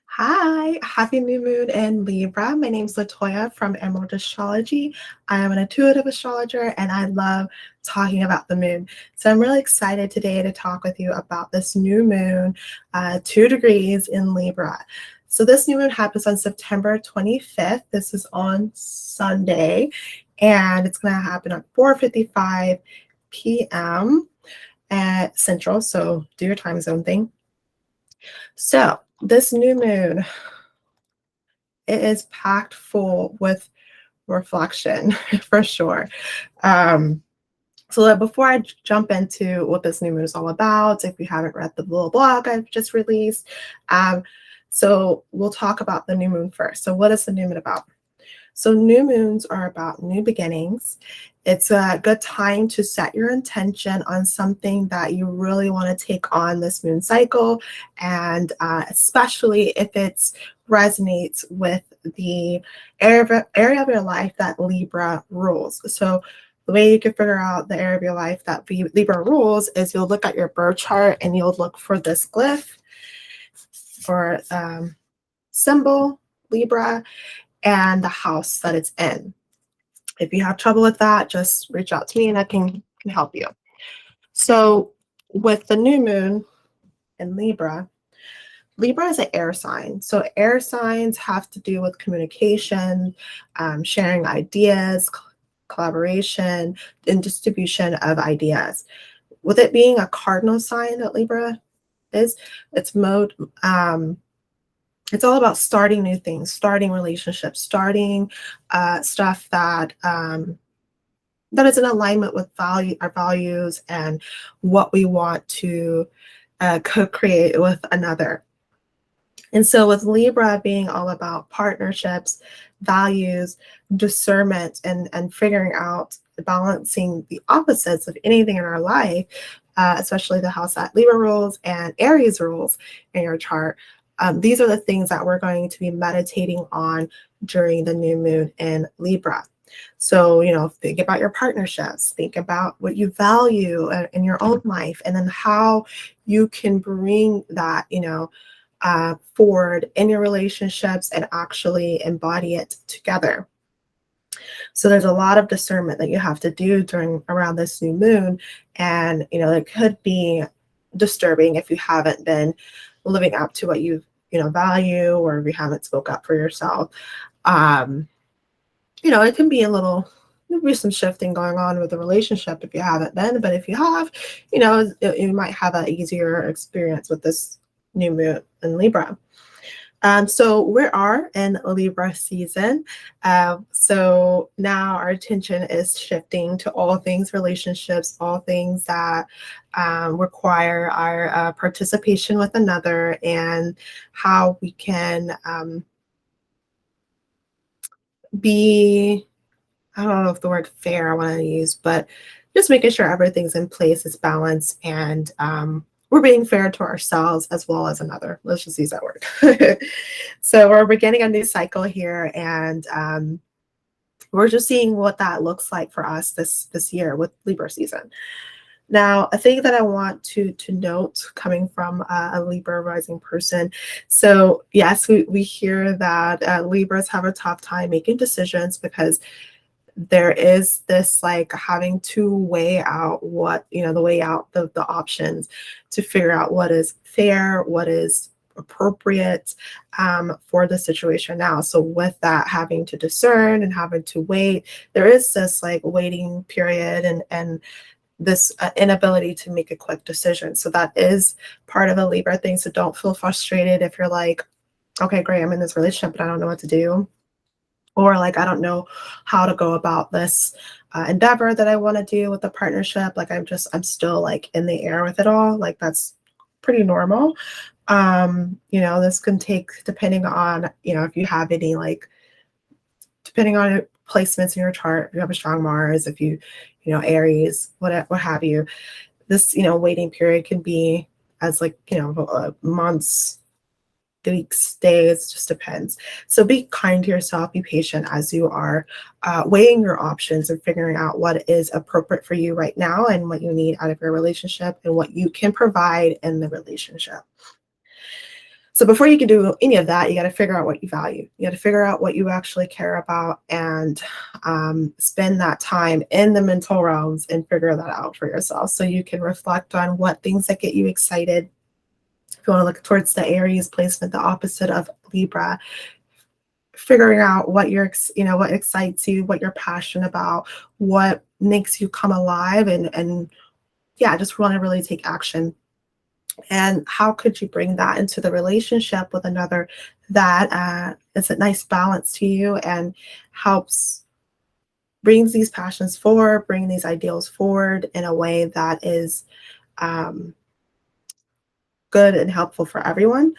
Hi, happy new moon in Libra. My name's Latoya from Emerald Astrology. I am an intuitive astrologer and I love talking about the moon. So I'm really excited today to talk with you about this new moon, 2 degrees in Libra. So this new moon happens on September 25th. This is on Sunday, and it's going to happen at 4:55 p.m. at Central. So do your time zone thing. So this new moon, it is packed full with reflection for sure. Um, so that before I jump into what this new moon is all about, if you haven't read the little blog I've just released, so we'll talk about the new moon first. So what is the new moon about? So new moons are about new beginnings. It's a good time to set your intention on something that you really want to take on this moon cycle, and especially if it resonates with the area of your life that Libra rules. So the way you can figure out the area of your life that Libra rules is you'll look at your birth chart and you'll look for this glyph or symbol, Libra, and the house that it's in. If you have trouble with that, just reach out to me and I can help you. So with the new moon in Libra, Libra is an air sign. So air signs have to do with communication, sharing ideas, collaboration, and distribution of ideas. With it being a cardinal sign that Libra is, its mode, it's all about starting new things, starting relationships, starting stuff that that is in alignment with our values and what we want to co-create with another. And so with Libra being all about partnerships, values, discernment, and figuring out balancing the opposites of anything in our life, especially the house that Libra rules and Aries rules in your chart, these are the things that we're going to be meditating on during the new moon in Libra. So, think about your partnerships, think about what you value in your own life, and then how you can bring that, forward in your relationships and actually embody it together. So there's a lot of discernment that you have to do around this new moon. And, it could be disturbing if you haven't been living up to what you value, or if you haven't spoke up for yourself. It can be there'll be some shifting going on with the relationship if you haven't been, but if you have, you might have an easier experience with this new moon in Libra. So we are in Libra season. So now our attention is shifting to all things relationships, all things that require our participation with another, and how we can be, I don't know if the word fair I want to use, but just making sure everything's in place, is balanced, and we're being fair to ourselves as well as another. Let's just use that word. So we're beginning a new cycle here, and we're just seeing what that looks like for us this year with Libra season. Now, a thing that I want to note coming from a Libra rising person. So yes, we hear that Libras have a tough time making decisions because there is this like having to weigh out the options to figure out what is fair, what is appropriate for the situation now. So with that, having to discern and having to wait, there is this like waiting period and this inability to make a quick decision. So that is part of a Libra thing. So don't feel frustrated if you're like, okay, great, I'm in this relationship, but I don't know what to do. Or like, I don't know how to go about this endeavor that I want to do with the partnership. Like, I'm still like in the air with it all. Like, that's pretty normal. This can take, depending on, if you have any, like, depending on placements in your chart, if you have a strong Mars, if Aries, what have you, this, waiting period can be as like, months, weeks, days, just depends. So be kind to yourself, be patient as you are weighing your options and figuring out what is appropriate for you right now and what you need out of your relationship and what you can provide in the relationship. So before you can do any of that, you got to figure out what you value. You got to figure out what you actually care about, and spend that time in the mental realms and figure that out for yourself, so you can reflect on what things that get you excited. If you want to look towards the Aries placement, the opposite of Libra, figuring out what what excites you, what you're passionate about, what makes you come alive, and yeah, just want to really take action. And how could you bring that into the relationship with another that is a nice balance to you and helps brings these passions forward, bring these ideals forward in a way that is um, good and helpful for everyone.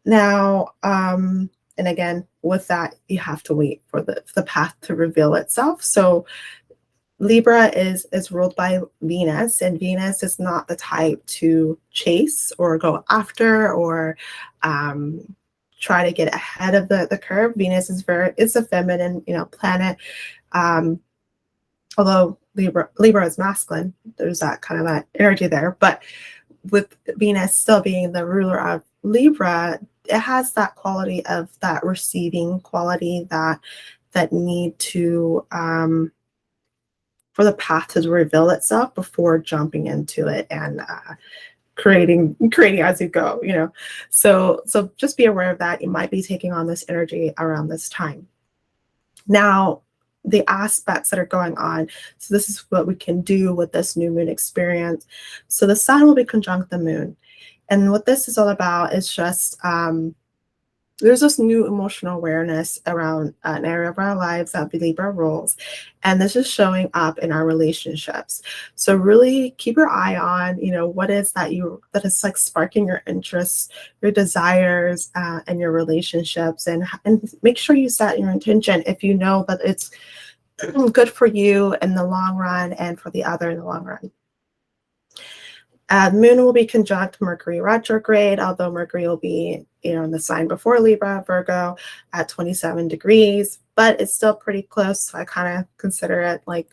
Now, and again, with that, you have to wait for the path to reveal itself. So Libra is ruled by Venus, and Venus is not the type to chase or go after or try to get ahead of the curve. Venus it's a feminine, planet. Um, Although Libra is masculine, there's that kind of that energy there. But with Venus still being the ruler of Libra, it has that quality of that receiving quality, that need to for the path to reveal itself before jumping into it and creating as you go. So just be aware of that. You might be taking on this energy around this time. Now, the aspects that are going on. So this is what we can do with this new moon experience. So the sun will be conjunct the moon. And what this is all about is just there's this new emotional awareness around an area of our lives that Libra rules. And this is showing up in our relationships. So really keep your eye on, what is that is like sparking your interests, your desires, and your relationships, and make sure you set your intention if you know that it's good for you in the long run and for the other in the long run. Moon will be conjunct Mercury retrograde, although Mercury will be, in the sign before Libra, Virgo, at 27 degrees, but it's still pretty close. So I kind of consider it like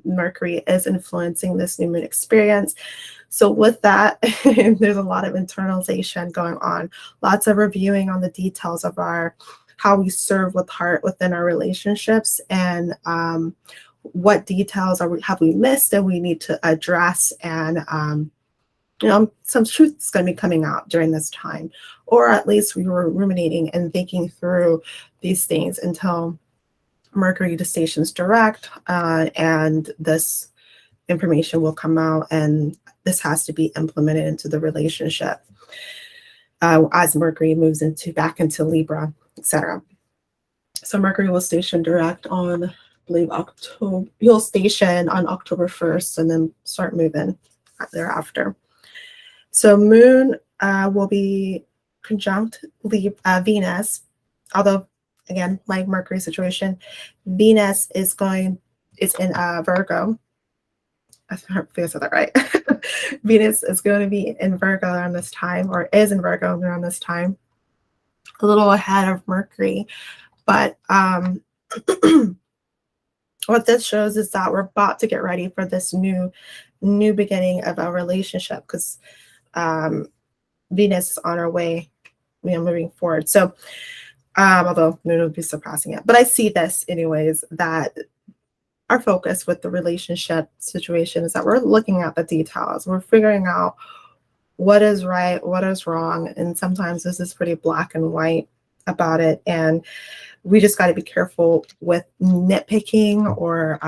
Mercury is influencing this new moon experience. So with that, there's a lot of internalization going on, lots of reviewing on the details of how we serve with heart within our relationships, and what details have we missed and we need to address, and some truth is going to be coming out during this time, or at least we were ruminating and thinking through these things until Mercury stations direct, and this information will come out, and this has to be implemented into the relationship as Mercury moves back into Libra, etc. So Mercury will station direct on, I believe, October. He'll station on October 1st and then start moving thereafter. So Moon will be conjunct Venus, although, again, like Mercury situation, Venus is in Virgo. I think I said that right. Venus is going to be in Virgo around this time, or is in Virgo around this time, a little ahead of Mercury. But what this shows is that we're about to get ready for this new beginning of a relationship, because Venus is on her way, moving forward. So, although Moon would be surpassing it, but I see this anyways, that our focus with the relationship situation is that we're looking at the details. We're figuring out what is right, what is wrong, and sometimes this is pretty black and white about it, and we just got to be careful with nitpicking or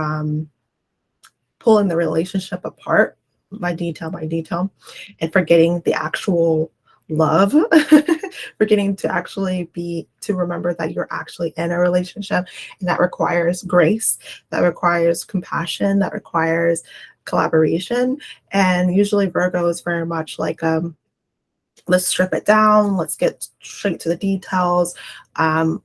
pulling the relationship apart by detail, and forgetting the actual love, forgetting to remember that you're actually in a relationship, and that requires grace, that requires compassion, that requires collaboration. And usually Virgo is very much like, let's strip it down, let's get straight to the details,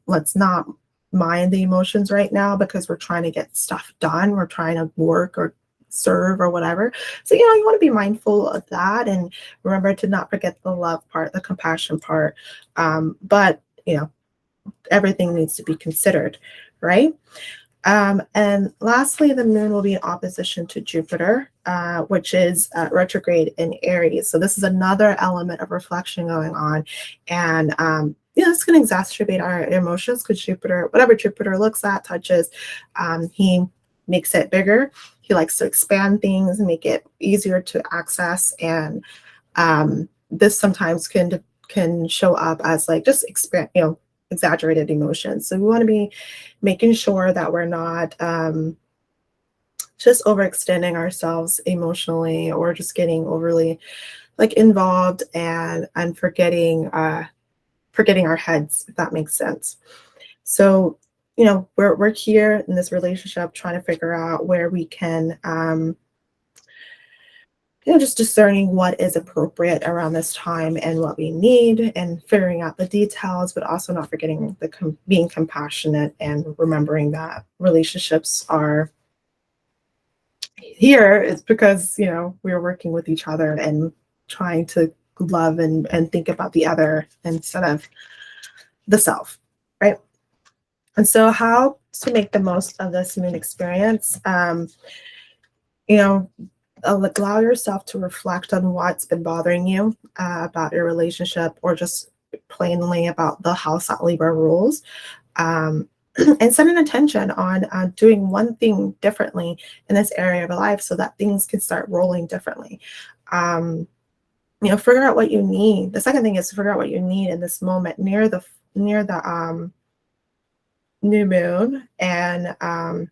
let's not mind the emotions right now because we're trying to get stuff done, we're trying to work or serve or whatever. So you want to be mindful of that, and remember to not forget the love part, the compassion part, but everything needs to be considered, right? And lastly, the moon will be in opposition to Jupiter, which is retrograde in Aries. So this is another element of reflection going on. And it's going to exacerbate our emotions because Jupiter, whatever Jupiter looks at, touches, he makes it bigger. He likes to expand things and make it easier to access. And this sometimes can show up as like just expand, exaggerated emotions. So we want to be making sure that we're not just overextending ourselves emotionally or just getting overly like involved and forgetting our heads, if that makes sense. So we're here in this relationship trying to figure out where we can just discerning what is appropriate around this time and what we need and figuring out the details, but also not forgetting being compassionate and remembering that relationships are here is because, we're working with each other and trying to love and think about the other instead of the self, right? And so how to make the most of this moon experience, allow yourself to reflect on what's been bothering you about your relationship or just plainly about the house that Libra rules. And set an intention on doing one thing differently in this area of your life so that things can start rolling differently. Figure out what you need. The second thing is to figure out what you need in this moment near the new moon, and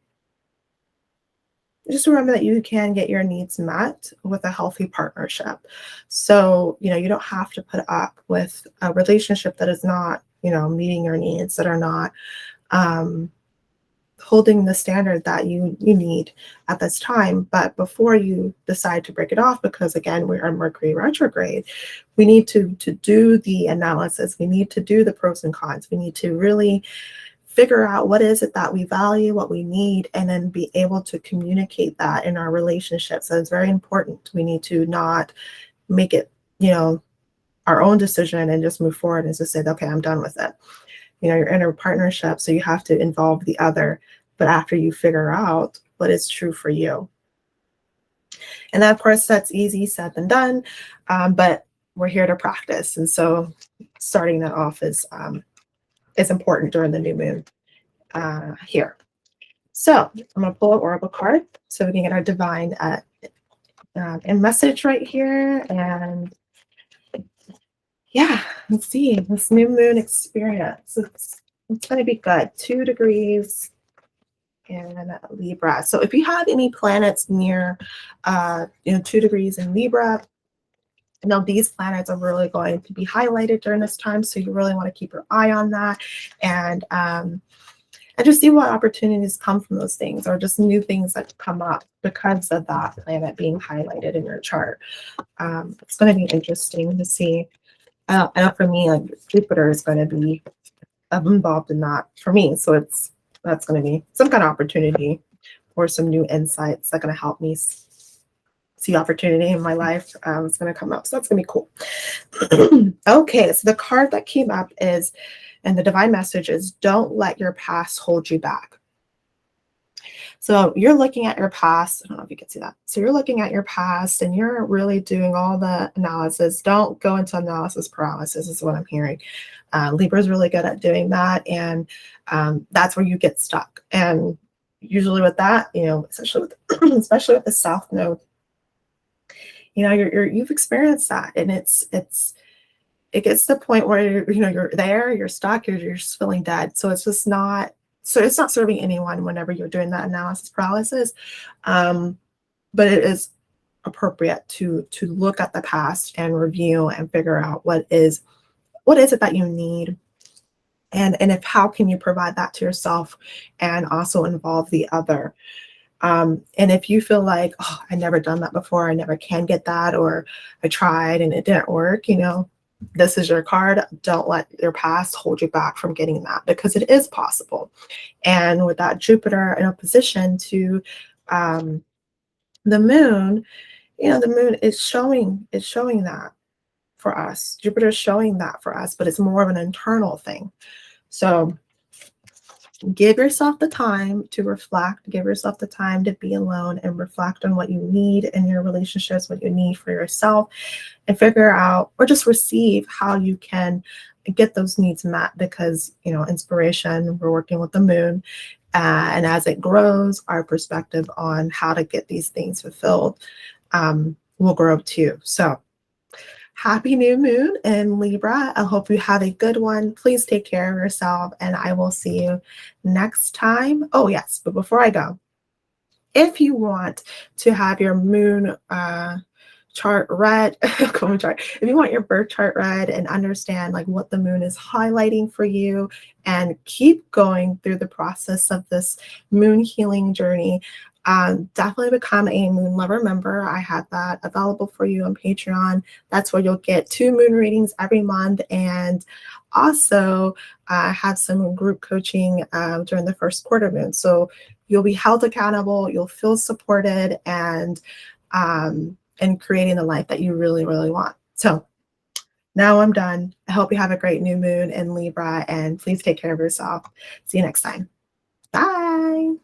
just remember that you can get your needs met with a healthy partnership. So, you don't have to put up with a relationship that is not, meeting your needs, that are not holding the standard that you need at this time. But before you decide to break it off, because again, we are Mercury retrograde, we need to do the analysis. We need to do the pros and cons. We need to really figure out what is it that we value, what we need, and then be able to communicate that in our relationship. So it's very important. We need to not make it, our own decision and just move forward and just say, okay, I'm done with it. You're in a partnership, so you have to involve the other, but after you figure out what is true for you. And that, of course, that's easy said than done, but we're here to practice. And so starting that off is important during the new moon here. So I'm going to pull an oracle card so we can get our divine message right here. And yeah, let's see this new moon experience. It's going to be good. 2 degrees in Libra. So if you have any planets near 2 degrees in Libra, these planets are really going to be highlighted during this time. So you really want to keep your eye on that and just see what opportunities come from those things or just new things that come up because of that planet being highlighted in your chart. It's going to be interesting to see. I know for me, like Jupiter is going to be involved in that for me. So that's going to be some kind of opportunity or some new insights that are going to help me see opportunity in my life. It's going to come up. So that's going to be cool. Okay, so the card that came up is, and the divine message is, don't let your past hold you back. So you're looking at your past. I don't know if you can see that. So you're looking at your past and you're really doing all the analysis. Don't go into analysis paralysis is what I'm hearing. Libra is really good at doing that. And that's where you get stuck. And usually with that, especially with the South Node, you've experienced that. And it gets to the point where you're there, you're stuck, you're just feeling dead. So it's not serving anyone whenever you're doing that analysis paralysis. But it is appropriate to look at the past and review and figure out what is it that you need, and how can you provide that to yourself and also involve the other. And if you feel like, oh, I never done that before, I never can get that, or I tried and it didn't work, this is your card. Don't let your past hold you back from getting that, because it is possible. And with that Jupiter in opposition to the moon, the moon is showing that for us. Jupiter is showing that for us, but it's more of an internal thing. So Give yourself the time to reflect, give yourself the time to be alone and reflect on what you need in your relationships, what you need for yourself, and figure out or just receive how you can get those needs met because, inspiration, we're working with the moon. And as it grows, our perspective on how to get these things fulfilled will grow too. So, happy new moon in Libra. I hope you have a good one. Please take care of yourself, and I will see you next time. Oh, yes, but before I go, if you want to have your moon chart read, if you want your birth chart read and understand like what the moon is highlighting for you and keep going through the process of this moon healing journey, definitely become a moon lover member. I have that available for you on Patreon. That's where you'll get 2 moon readings every month, and also have some group coaching during the first quarter moon. So you'll be held accountable, you'll feel supported, and creating the life that you really, really want. So now I'm done. I hope you have a great new moon in Libra, and please take care of yourself. See you next time. Bye.